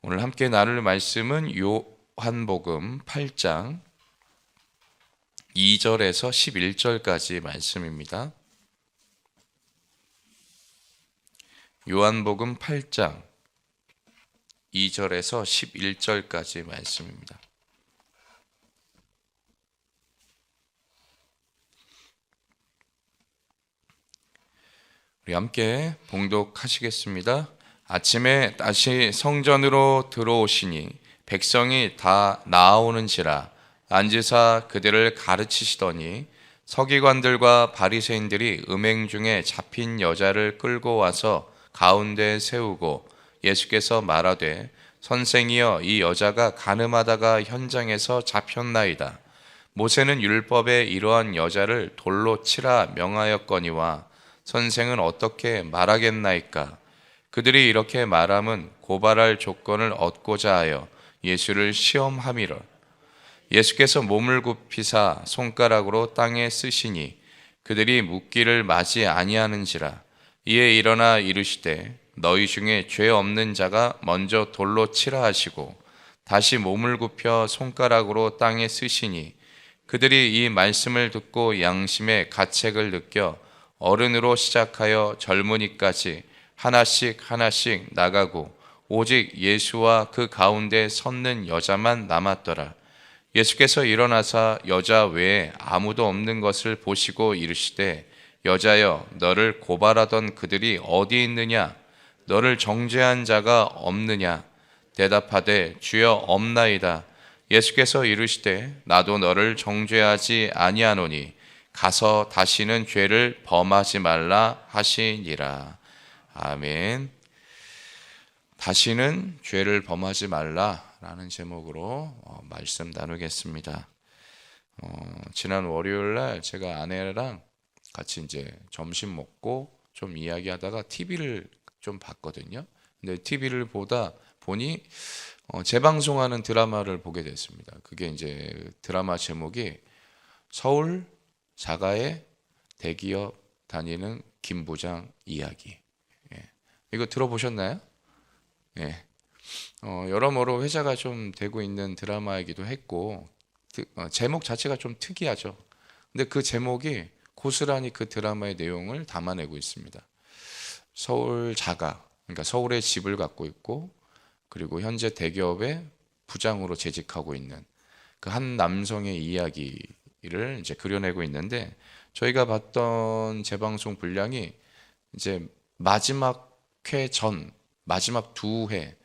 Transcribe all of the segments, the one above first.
오늘 함께 나눌 말씀은 요한복음 8장 2절에서 11절까지 말씀입니다. 요한복음 8장 2절에서 11절까지 말씀입니다. 우리 함께 봉독하시겠습니다. 아침에 다시 성전으로 들어오시니 백성이 다 나아오는지라 앉으사 그들을 가르치시더니 서기관들과 바리새인들이 음행 중에 잡힌 여자를 끌고 와서 가운데 세우고 예수께서 말하되 선생이여 이 여자가 간음하다가 현장에서 잡혔나이다. 모세는 율법에 이러한 여자를 돌로 치라 명하였거니와 선생은 어떻게 말하겠나이까? 그들이 이렇게 말함은 고발할 조건을 얻고자 하여 예수를 시험함이라. 예수께서 몸을 굽히사 손가락으로 땅에 쓰시니 그들이 묻기를 마지 아니하는지라. 이에 일어나 이르시되 너희 중에 죄 없는 자가 먼저 돌로 치라 하시고 다시 몸을 굽혀 손가락으로 땅에 쓰시니 그들이 이 말씀을 듣고 양심의 가책을 느껴 어른으로 시작하여 젊은이까지 하나씩 나가고 오직 예수와 그 가운데 섰는 여자만 남았더라. 예수께서 일어나사 여자 외에 아무도 없는 것을 보시고 이르시되 여자여 너를 고발하던 그들이 어디 있느냐? 너를 정죄한 자가 없느냐? 대답하되 주여 없나이다. 예수께서 이르시되 나도 너를 정죄하지 아니하노니 가서 다시는 죄를 범하지 말라 하시니라. 아멘. 다시는 죄를 범하지 말라라는 제목으로 말씀 나누겠습니다. 지난 월요일 날 제가 아내랑 같이 이제 점심 먹고 좀 이야기하다가 TV를 좀 봤거든요. 근데 TV를 보다 보니 재방송하는 드라마를 보게 됐습니다. 그게 이제 드라마 제목이 서울 자가의 대기업 다니는 김 부장 이야기. 예. 이거 들어보셨나요? 예. 여러모로 회자가 좀 되고 있는 드라마이기도 했고 제목 자체가 좀 특이하죠. 근데 그 제목이 고스란히 그 드라마의 내용을 담아내고 있습니다. 서울 자가, 그러니까 서울에 집을 갖고 있고 그리고 현재 대기업의 부장으로 재직하고 있는 그 한 남성의 이야기를 이제 그려내고 있는데 저희가 봤던 재방송 분량이 이제 마지막 회 전, 마지막 두 회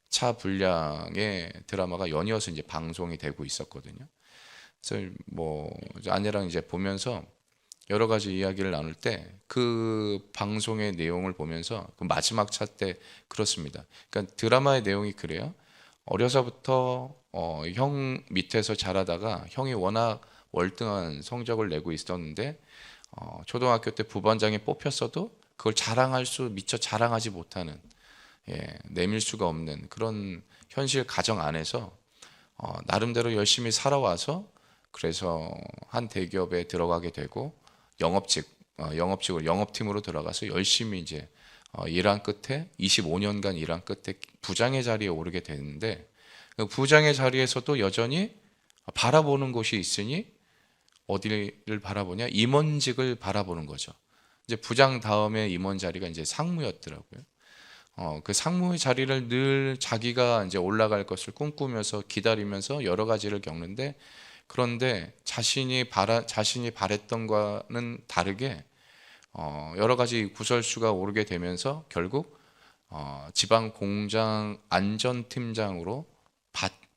차 분량의 드라마가 연이어서 이제 방송이 되고 있었거든요. 그래서 뭐 아내랑 이제 보면서 여러 가지 이야기를 나눌 때 그 방송의 내용을 보면서 그 마지막 차 때 그렇습니다. 그러니까 드라마의 내용이 그래요. 어려서부터 형 밑에서 자라다가 형이 워낙 월등한 성적을 내고 있었는데 초등학교 때 부반장에 뽑혔어도 그걸 미처 자랑하지 못하는 내밀 수가 없는 그런 현실 가정 안에서 나름대로 열심히 살아와서 그래서 한 대기업에 들어가게 되고 영업팀으로 들어가서 열심히 이제 일한 끝에 25년간 일한 끝에 부장의 자리에 오르게 되는데 그 부장의 자리에서도 여전히 바라보는 곳이 있으니 어디를 바라보냐? 임원직을 바라보는 거죠. 이제 부장 다음에 임원 자리가 이제 상무였더라고요. 그 상무의 자리를 늘 자기가 이제 올라갈 것을 꿈꾸면서 기다리면서 여러 가지를 겪는데 그런데 자신이 바랬던 거는 다르게 여러 가지 구설수가 오르게 되면서 결국 지방 공장 안전팀장으로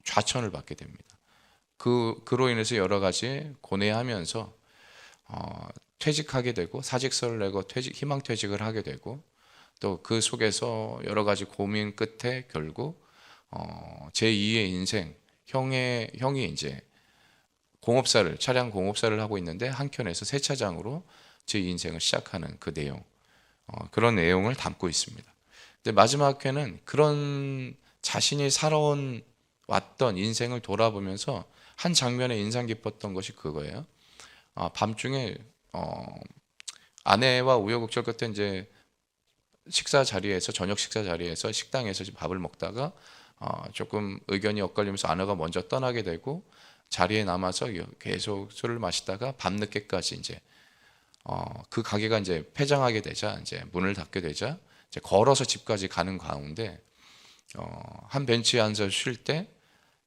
좌천을 받게 됩니다. 그로 인해서 여러 가지 고뇌하면서 퇴직하게 되고 사직서를 내고 희망퇴직을 하게 되고 또 그 속에서 여러 가지 고민 끝에 결국 제2의 인생 형이 이제 차량 공업사를 하고 있는데 한켠에서 세차장으로 제 인생을 시작하는 그 내용 그런 내용을 담고 있습니다. 근데 마지막 회는 그런 자신이 왔던 인생을 돌아보면서 한 장면에 인상 깊었던 것이 그거예요. 밤중에 아내와 우여곡절 끝에 이제 저녁 식사 자리에서 식당에서 밥을 먹다가 조금 의견이 엇갈리면서 아내가 먼저 떠나게 되고 자리에 남아서 계속 술을 마시다가 밤늦게까지 이제 그 가게가 이제 폐장하게 되자 이제 문을 닫게 되자 이제 걸어서 집까지 가는 가운데 한 벤치에 앉아 쉴 때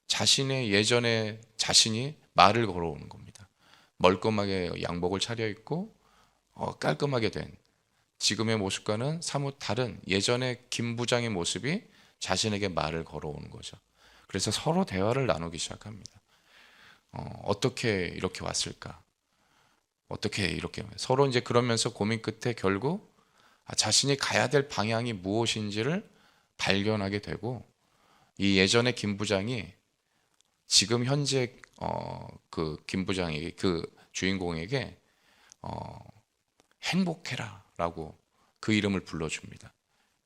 자신의 예전에 자신이 말을 걸어오는 겁니다. 멀끔하게 양복을 차려입고 깔끔하게 된 지금의 모습과는 사뭇 다른 예전의 김 부장의 모습이 자신에게 말을 걸어오는 거죠. 그래서 서로 대화를 나누기 시작합니다. 어떻게 이렇게 왔을까? 어떻게 이렇게 서로 이제 그러면서 고민 끝에 결국 자신이 가야 될 방향이 무엇인지를 발견하게 되고 이 예전의 김 부장이 지금 현재 그 김 부장에게 그 주인공에게 행복해라라고 그 이름을 불러줍니다.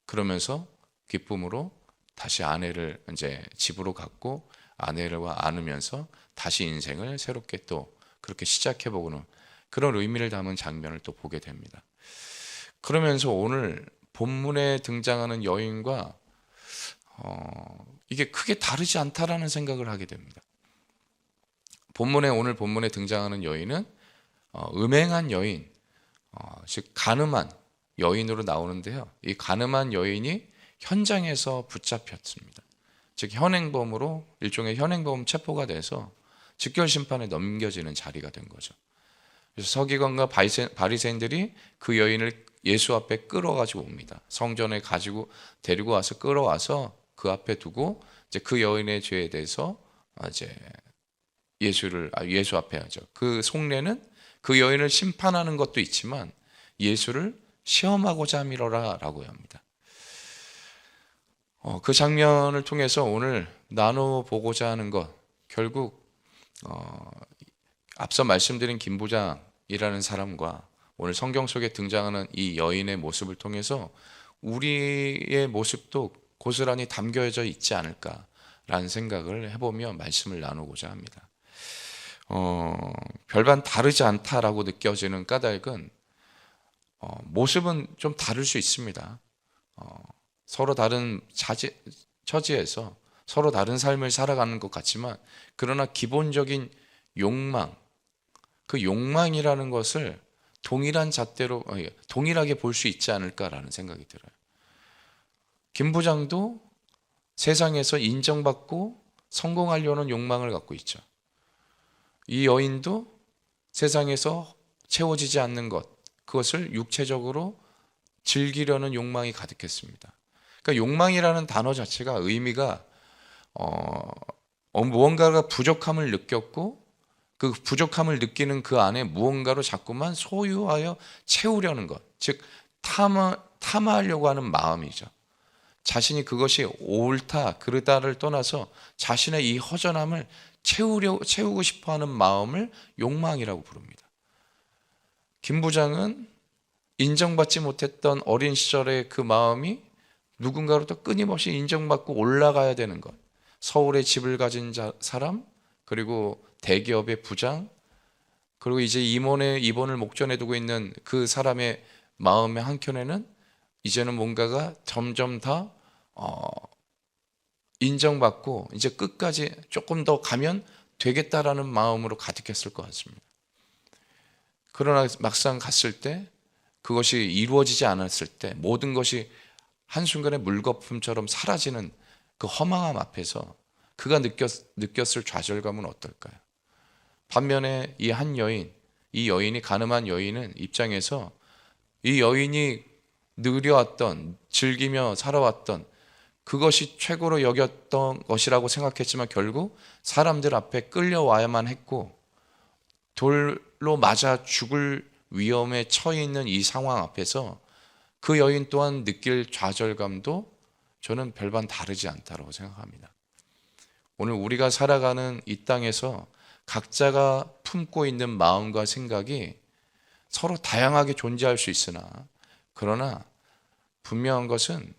그러면서 기쁨으로 다시 아내를 이제 집으로 갔고 아내와 안으면서 다시 인생을 새롭게 또 그렇게 시작해보고는 그런 의미를 담은 장면을 또 보게 됩니다. 그러면서 오늘 본문에 등장하는 여인과 이게 크게 다르지 않다라는 생각을 하게 됩니다. 오늘 본문에 등장하는 여인은 음행한 여인, 즉 간음한 여인으로 나오는데요. 이 간음한 여인이 현장에서 붙잡혔습니다. 즉 현행범으로 일종의 현행범 체포가 돼서 즉결심판에 넘겨지는 자리가 된 거죠. 그래서 서기관과 바리새인들이 그 여인을 예수 앞에 끌어가지고 옵니다. 성전에 가지고 데리고 와서 끌어와서 그 앞에 두고 이제 그 여인의 죄에 대해서 이제 예수 앞에 하죠. 그 속내는 그 여인을 심판하는 것도 있지만 예수를 시험하고자 함이로라라고 합니다. 그 장면을 통해서 오늘 나눠보고자 하는 것 결국 앞서 말씀드린 김 부장이라는 사람과 오늘 성경 속에 등장하는 이 여인의 모습을 통해서 우리의 모습도 고스란히 담겨져 있지 않을까라는 생각을 해보며 말씀을 나누고자 합니다. 별반 다르지 않다라고 느껴지는 까닭은 모습은 좀 다를 수 있습니다. 서로 다른 처지에서 서로 다른 삶을 살아가는 것 같지만 그러나 기본적인 욕망, 그 욕망이라는 것을 동일한 잣대로 동일하게 볼 수 있지 않을까라는 생각이 들어요. 김 부장도 세상에서 인정받고 성공하려는 욕망을 갖고 있죠. 이 여인도 세상에서 채워지지 않는 것, 그것을 육체적으로 즐기려는 욕망이 가득했습니다. 그러니까 욕망이라는 단어 자체가 의미가 무언가가 부족함을 느꼈고 그 부족함을 느끼는 그 안에 무언가로 자꾸만 소유하여 채우려는 것, 즉 탐하려고 하는 마음이죠. 자신이 그것이 옳다 그르다를 떠나서 자신의 이 허전함을 채우고 싶어하는 마음을 욕망이라고 부릅니다. 김 부장은 인정받지 못했던 어린 시절의 그 마음이 누군가로부터 끊임없이 인정받고 올라가야 되는 것, 서울에 집을 가진 사람, 그리고 대기업의 부장, 그리고 이제 입원을 목전에 두고 있는 그 사람의 마음의 한켠에는 이제는 뭔가가 점점 더 인정받고 이제 끝까지 조금 더 가면 되겠다라는 마음으로 가득했을 것 같습니다. 그러나 막상 갔을 때 그것이 이루어지지 않았을 때 모든 것이 한순간에 물거품처럼 사라지는 그 허망함 앞에서 그가 느꼈을 좌절감은 어떨까요? 반면에 이 여인이 가늠한 여인은 입장에서 이 여인이 누려왔던 즐기며 살아왔던 그것이 최고로 여겼던 것이라고 생각했지만 결국 사람들 앞에 끌려와야만 했고 돌로 맞아 죽을 위험에 처해 있는 이 상황 앞에서 그 여인 또한 느낄 좌절감도 저는 별반 다르지 않다고 생각합니다. 오늘 우리가 살아가는 이 땅에서 각자가 품고 있는 마음과 생각이 서로 다양하게 존재할 수 있으나 그러나 분명한 것은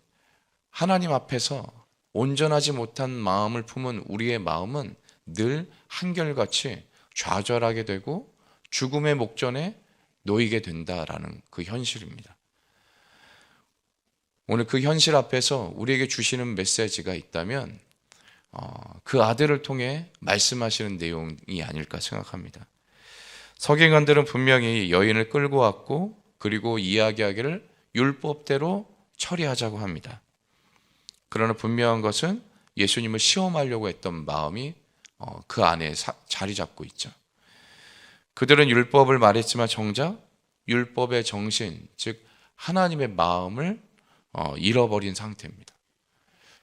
하나님 앞에서 온전하지 못한 마음을 품은 우리의 마음은 늘 한결같이 좌절하게 되고 죽음의 목전에 놓이게 된다라는 그 현실입니다. 오늘 그 현실 앞에서 우리에게 주시는 메시지가 있다면 그 아들을 통해 말씀하시는 내용이 아닐까 생각합니다. 서기관들은 분명히 여인을 끌고 왔고 그리고 이야기하기를 율법대로 처리하자고 합니다. 그러나 분명한 것은 예수님을 시험하려고 했던 마음이 그 안에 자리 잡고 있죠. 그들은 율법을 말했지만 정작 율법의 정신, 즉 하나님의 마음을 잃어버린 상태입니다.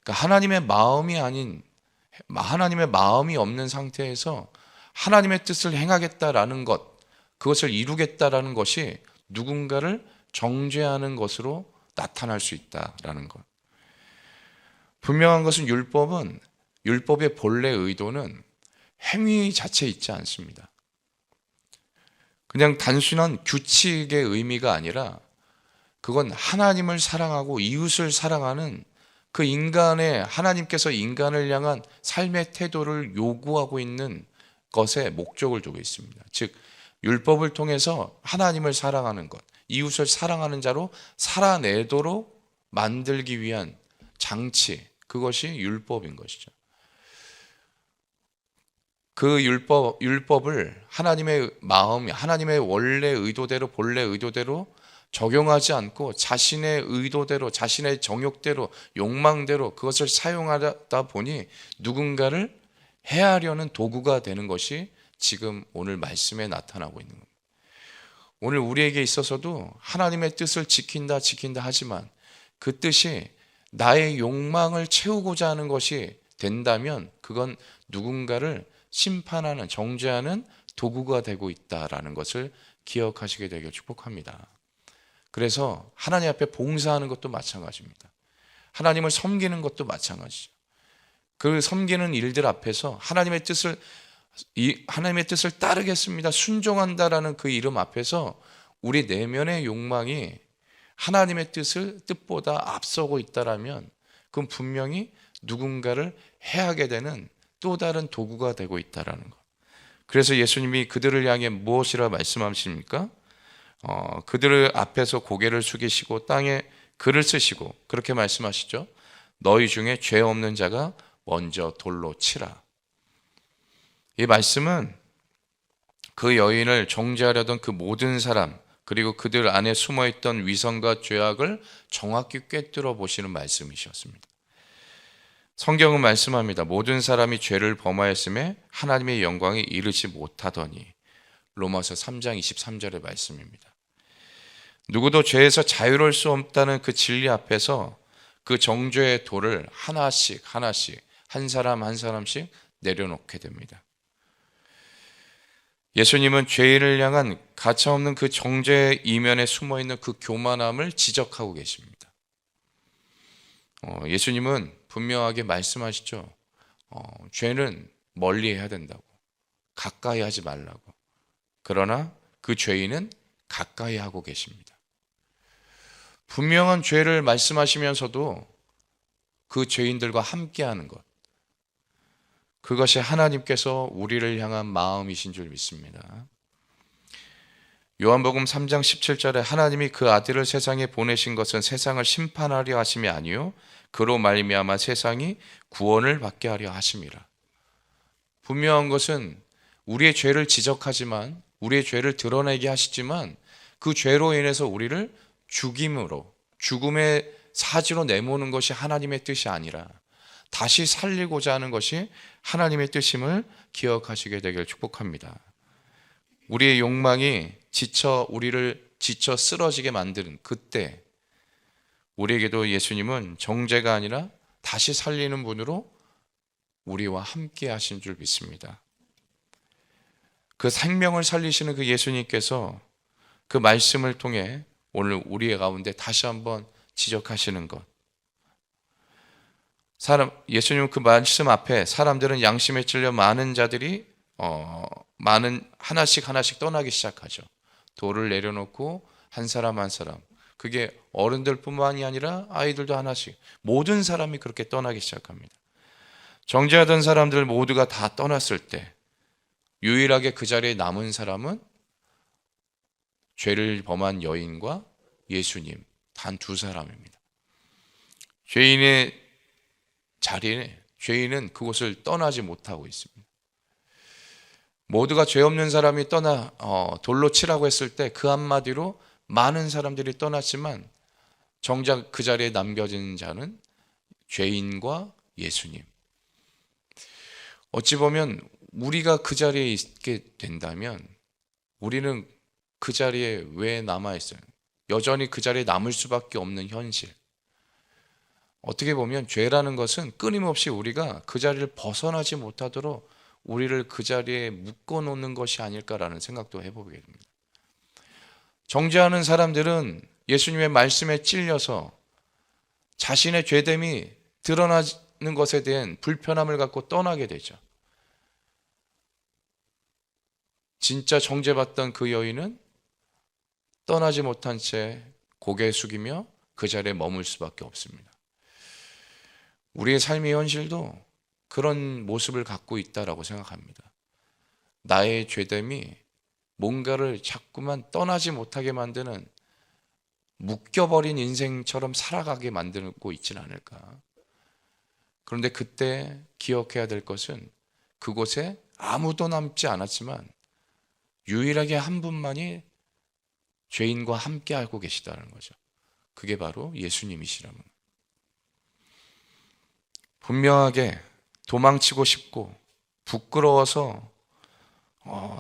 그러니까 하나님의 마음이 없는 상태에서 하나님의 뜻을 행하겠다라는 것, 그것을 이루겠다라는 것이 누군가를 정죄하는 것으로 나타날 수 있다라는 것. 분명한 것은 율법의 본래 의도는 행위 자체에 있지 않습니다. 그냥 단순한 규칙의 의미가 아니라 그건 하나님을 사랑하고 이웃을 사랑하는 그 하나님께서 인간을 향한 삶의 태도를 요구하고 있는 것에 목적을 두고 있습니다. 즉, 율법을 통해서 하나님을 사랑하는 것, 이웃을 사랑하는 자로 살아내도록 만들기 위한 장치, 그것이 율법인 것이죠. 그 율법을 하나님의 마음, 하나님의 원래 의도대로, 본래 의도대로 적용하지 않고 자신의 의도대로, 자신의 정욕대로, 욕망대로 그것을 사용하다 보니 누군가를 해하려는 도구가 되는 것이 지금 오늘 말씀에 나타나고 있는 겁니다. 오늘 우리에게 있어서도 하나님의 뜻을 지킨다 하지만 그 뜻이 나의 욕망을 채우고자 하는 것이 된다면 그건 누군가를 심판하는, 정죄하는 도구가 되고 있다라는 것을 기억하시게 되길 축복합니다. 그래서 하나님 앞에 봉사하는 것도 마찬가지입니다. 하나님을 섬기는 것도 마찬가지죠. 그 섬기는 일들 앞에서 하나님의 뜻을 따르겠습니다, 순종한다라는 그 이름 앞에서 우리 내면의 욕망이 하나님의 뜻보다 앞서고 있다라면 그건 분명히 누군가를 해하게 되는 또 다른 도구가 되고 있다라는 것. 그래서 예수님이 그들을 향해 무엇이라 말씀하십니까? 그들을 앞에서 고개를 숙이시고 땅에 글을 쓰시고 그렇게 말씀하시죠. 너희 중에 죄 없는 자가 먼저 돌로 치라. 이 말씀은 그 여인을 정죄하려던 그 모든 사람, 그리고 그들 안에 숨어있던 위선과 죄악을 정확히 꿰뚫어 보시는 말씀이셨습니다. 성경은 말씀합니다. 모든 사람이 죄를 범하였음에 하나님의 영광에 이르지 못하더니. 로마서 3장 23절의 말씀입니다. 누구도 죄에서 자유로울 수 없다는 그 진리 앞에서 그 정죄의 돌을 하나씩 한 사람씩 내려놓게 됩니다. 예수님은 죄인을 향한 가차없는 그 정죄의 이면에 숨어있는 그 교만함을 지적하고 계십니다. 예수님은 분명하게 말씀하시죠. 죄는 멀리 해야 된다고, 가까이 하지 말라고. 그러나 그 죄인은 가까이 하고 계십니다. 분명한 죄를 말씀하시면서도 그 죄인들과 함께하는 것, 그것이 하나님께서 우리를 향한 마음이신 줄 믿습니다. 요한복음 3장 17절에 하나님이 그 아들을 세상에 보내신 것은 세상을 심판하려 하심이 아니요 그로 말미암아 세상이 구원을 받게 하려 하심이라. 분명한 것은 우리의 죄를 지적하지만, 우리의 죄를 드러내게 하시지만 그 죄로 인해서 우리를 죽음의 사지로 내모는 것이 하나님의 뜻이 아니라 다시 살리고자 하는 것이 하나님의 뜻임을 기억하시게 되길 축복합니다. 우리의 욕망이 우리를 지쳐 쓰러지게 만드는 그때 우리에게도 예수님은 정죄가 아니라 다시 살리는 분으로 우리와 함께 하신 줄 믿습니다. 그 생명을 살리시는 그 예수님께서 그 말씀을 통해 오늘 우리의 가운데 다시 한번 지적하시는 것. 예수님 그 말씀 앞에 사람들은 양심에 찔려 많은 자들이 하나씩 떠나기 시작하죠. 돌을 내려놓고 한 사람 그게 어른들뿐만이 아니라 아이들도 하나씩, 모든 사람이 그렇게 떠나기 시작합니다. 정죄하던 사람들 모두가 다 떠났을 때 유일하게 그 자리에 남은 사람은 죄를 범한 여인과 예수님, 단 두 사람입니다. 죄인의 자리에 죄인은 그곳을 떠나지 못하고 있습니다. 모두가 죄 없는 사람이 떠나 돌로 치라고 했을 때 그 한마디로 많은 사람들이 떠났지만 정작 그 자리에 남겨진 자는 죄인과 예수님. 어찌 보면 우리가 그 자리에 있게 된다면 우리는 그 자리에 왜 남아있어요? 여전히 그 자리에 남을 수밖에 없는 현실. 어떻게 보면 죄라는 것은 끊임없이 우리가 그 자리를 벗어나지 못하도록 우리를 그 자리에 묶어놓는 것이 아닐까라는 생각도 해보게 됩니다. 정죄하는 사람들은 예수님의 말씀에 찔려서 자신의 죄됨이 드러나는 것에 대한 불편함을 갖고 떠나게 되죠. 진짜 정죄받던 그 여인은 떠나지 못한 채 고개 숙이며 그 자리에 머물 수밖에 없습니다. 우리의 삶의 현실도 그런 모습을 갖고 있다라고 생각합니다. 나의 죄됨이 뭔가를 자꾸만 떠나지 못하게 만드는 묶여버린 인생처럼 살아가게 만들고 있지는 않을까. 그런데 그때 기억해야 될 것은 그곳에 아무도 남지 않았지만 유일하게 한 분만이 죄인과 함께 알고 계시다는 거죠. 그게 바로 예수님이시라는. 분명하게 도망치고 싶고 부끄러워서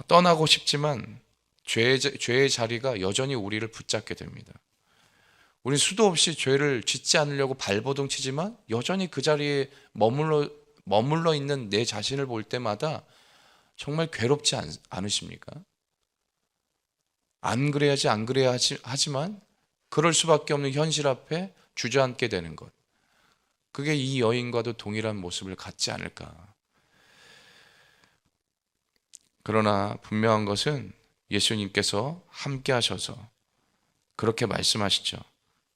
떠나고 싶지만 죄의 자리가 여전히 우리를 붙잡게 됩니다. 우리 수도 없이 죄를 짓지 않으려고 발버둥 치지만 여전히 그 자리에 머물러 있는 내 자신을 볼 때마다 정말 괴롭지 않으십니까? 안 그래야지 안 그래야 하지만 그럴 수밖에 없는 현실 앞에 주저앉게 되는 것. 그게 이 여인과도 동일한 모습을 갖지 않을까. 그러나 분명한 것은 예수님께서 함께 하셔서 그렇게 말씀하시죠.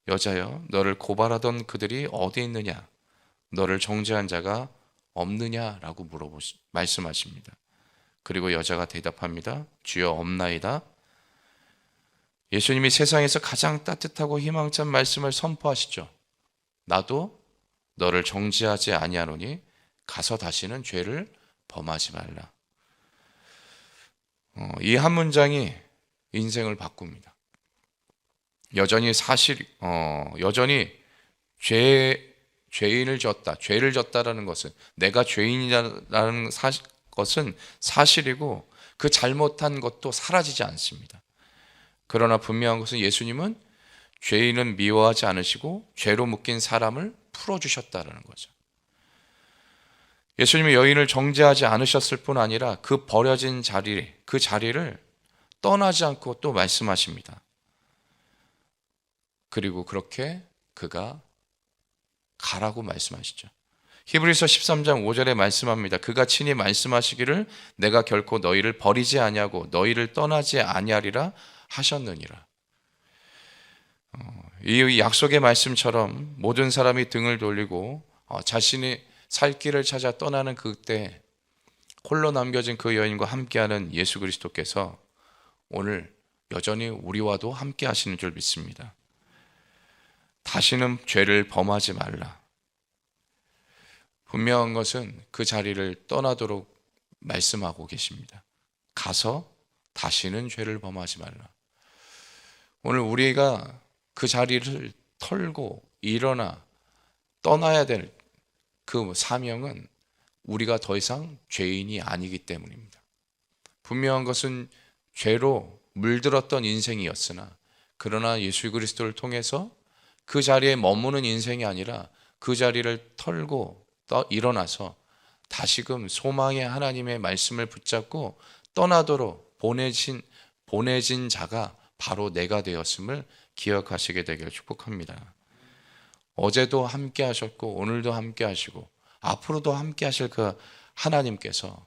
여자여, 너를 고발하던 그들이 어디 있느냐? 너를 정죄한 자가 없느냐라고 말씀하십니다. 그리고 여자가 대답합니다. 주여, 없나이다. 예수님이 세상에서 가장 따뜻하고 희망찬 말씀을 선포하시죠. 나도 너를 정죄하지 아니하노니 가서 다시는 죄를 범하지 말라. 이 한 문장이 인생을 바꿉니다. 여전히 죄인을 졌다, 죄를 졌다라는 것은 내가 죄인이라는 것은 사실이고 그 잘못한 것도 사라지지 않습니다. 그러나 분명한 것은 예수님은 죄인은 미워하지 않으시고 죄로 묶인 사람을 풀어주셨다는 거죠. 예수님이 여인을 정죄하지 않으셨을 뿐 아니라 그 버려진 그 자리를 떠나지 않고 또 말씀하십니다. 그리고 그렇게 그가 가라고 말씀하시죠. 히브리서 13장 5절에 말씀합니다. 그가 친히 말씀하시기를 내가 결코 너희를 버리지 아니하고 너희를 떠나지 아니하리라 하셨느니라. 이 약속의 말씀처럼 모든 사람이 등을 돌리고 자신이 살 길을 찾아 떠나는 그때 홀로 남겨진 그 여인과 함께하는 예수 그리스도께서 오늘 여전히 우리와도 함께 하시는 줄 믿습니다. 다시는 죄를 범하지 말라. 분명한 것은 그 자리를 떠나도록 말씀하고 계십니다. 가서 다시는 죄를 범하지 말라. 오늘 우리가 그 자리를 털고 일어나 떠나야 될 그 사명은 우리가 더 이상 죄인이 아니기 때문입니다. 분명한 것은 죄로 물들었던 인생이었으나 그러나 예수 그리스도를 통해서 그 자리에 머무는 인생이 아니라 그 자리를 털고 일어나서 다시금 소망의 하나님의 말씀을 붙잡고 떠나도록 보내진 자가 바로 내가 되었음을 기억하시게 되기를 축복합니다. 어제도 함께 하셨고 오늘도 함께 하시고 앞으로도 함께 하실 그 하나님께서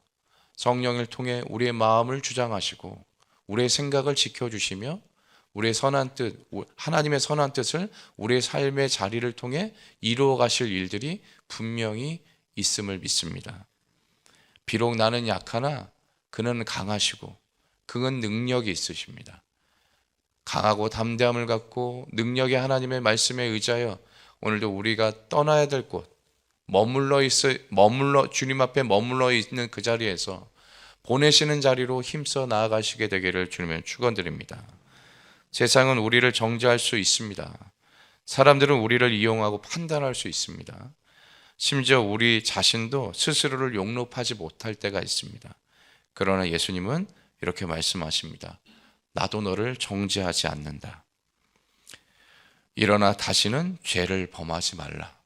성령을 통해 우리의 마음을 주장하시고 우리의 생각을 지켜주시며 우리의 선한 뜻, 하나님의 선한 뜻을 우리의 삶의 자리를 통해 이루어 가실 일들이 분명히 있음을 믿습니다. 비록 나는 약하나 그는 강하시고 그는 능력이 있으십니다. 강하고 담대함을 갖고 능력의 하나님의 말씀에 의지하여 오늘도 우리가 떠나야 될 곳, 주님 앞에 머물러 있는 그 자리에서 보내시는 자리로 힘써 나아가시게 되기를 주님의 축원드립니다. 세상은 우리를 정죄할 수 있습니다. 사람들은 우리를 이용하고 판단할 수 있습니다. 심지어 우리 자신도 스스로를 용납하지 못할 때가 있습니다. 그러나 예수님은 이렇게 말씀하십니다. 나도 너를 정죄하지 않는다. 일어나 다시는 죄를 범하지 말라.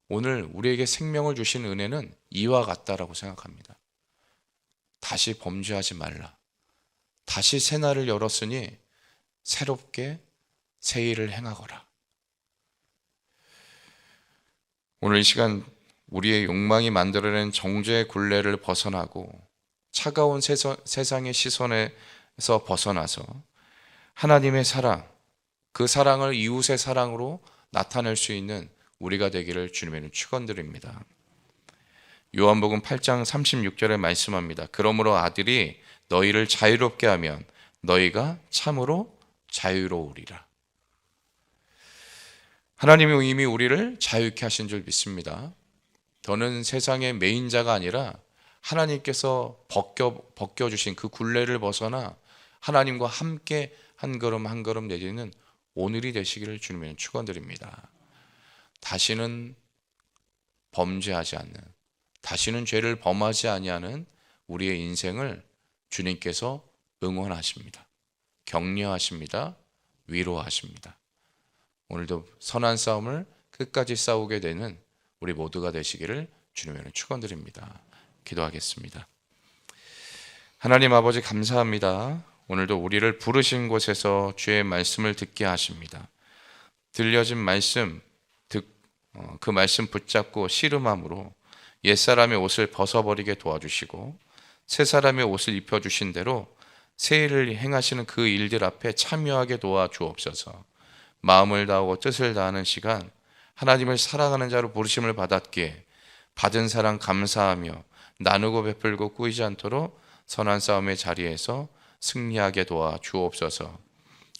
오늘 우리에게 생명을 주신 은혜는 이와 같다라고 생각합니다. 다시 범죄하지 말라. 다시 새 날을 열었으니 새롭게 새 일을 행하거라. 오늘 이 시간 우리의 욕망이 만들어낸 정죄의 굴레를 벗어나고 차가운 세상의 시선에서 벗어나서 하나님의 사랑, 그 사랑을 이웃의 사랑으로 나타낼 수 있는 우리가 되기를 주님의 축원드립니다. 요한복음 8장 36절에 말씀합니다. 그러므로 아들이 너희를 자유롭게 하면 너희가 참으로 자유로우리라. 하나님이 이미 우리를 자유케 하신 줄 믿습니다. 더는 세상의 메인자가 아니라 하나님께서 벗겨주신 그 굴레를 벗어나 하나님과 함께 한 걸음 한 걸음 내딛는 오늘이 되시기를 주님의 축원드립니다. 다시는 범죄하지 않는, 다시는 죄를 범하지 아니하는 우리의 인생을 주님께서 응원하십니다. 격려하십니다. 위로하십니다. 오늘도 선한 싸움을 끝까지 싸우게 되는 우리 모두가 되시기를 주님의 축원드립니다. 기도하겠습니다. 하나님 아버지 감사합니다. 오늘도 우리를 부르신 곳에서 주의 말씀을 듣게 하십니다. 들려진 말씀, 그 말씀 붙잡고 씨름함으로 옛사람의 옷을 벗어버리게 도와주시고 새 사람의 옷을 입혀주신 대로 새 일을 행하시는 그 일들 앞에 참여하게 도와주옵소서. 마음을 다하고 뜻을 다하는 시간, 하나님을 사랑하는 자로 부르심을 받았기에 받은 사랑 감사하며 나누고 베풀고 꾸이지 않도록 선한 싸움의 자리에서 승리하게 도와주옵소서.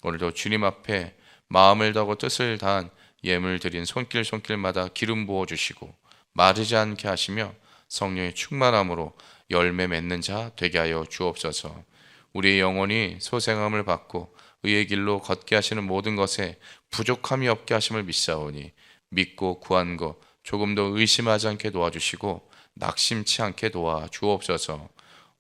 오늘도 주님 앞에 마음을 다하고 뜻을 다한 예물 드린 손길마다 기름 부어주시고 마르지 않게 하시며 성령의 충만함으로 열매 맺는 자 되게 하여 주옵소서. 우리의 영혼이 소생함을 받고 의의 길로 걷게 하시는 모든 것에 부족함이 없게 하심을 믿사오니 믿고 구한 것 조금도 의심하지 않게 도와주시고 낙심치 않게 도와주옵소서.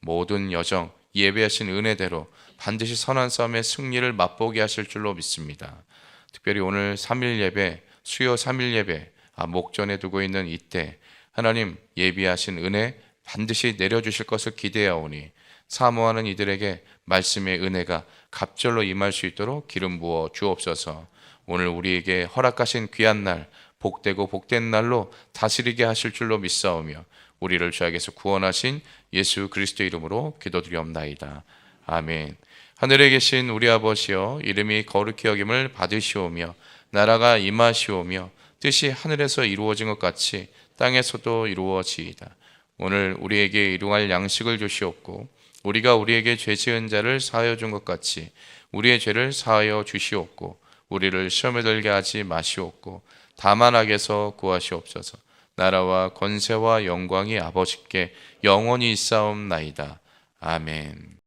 모든 여정 예배하신 은혜대로 반드시 선한 싸움의 승리를 맛보게 하실 줄로 믿습니다. 특별히 오늘 3일 예배, 수요 3일 예배 목전에 두고 있는 이때 하나님 예비하신 은혜 반드시 내려주실 것을 기대하오니 사모하는 이들에게 말씀의 은혜가 갑절로 임할 수 있도록 기름 부어 주옵소서. 오늘 우리에게 허락하신 귀한 날, 복되고 복된 날로 다스리게 하실 줄로 믿사오며 우리를 죄악에서 구원하신 예수 그리스도 이름으로 기도드리옵나이다. 아멘. 하늘에 계신 우리 아버지여, 이름이 거룩히 여김을 받으시오며 나라가 임하시오며 뜻이 하늘에서 이루어진 것 같이 땅에서도 이루어지이다. 오늘 우리에게 일용할 양식을 주시옵고 우리가 우리에게 죄 지은 자를 사하여 준 것 같이 우리의 죄를 사하여 주시옵고 우리를 시험에 들게 하지 마시옵고 다만 악에서 구하시옵소서. 나라와 권세와 영광이 아버지께 영원히 있사옵나이다. 아멘.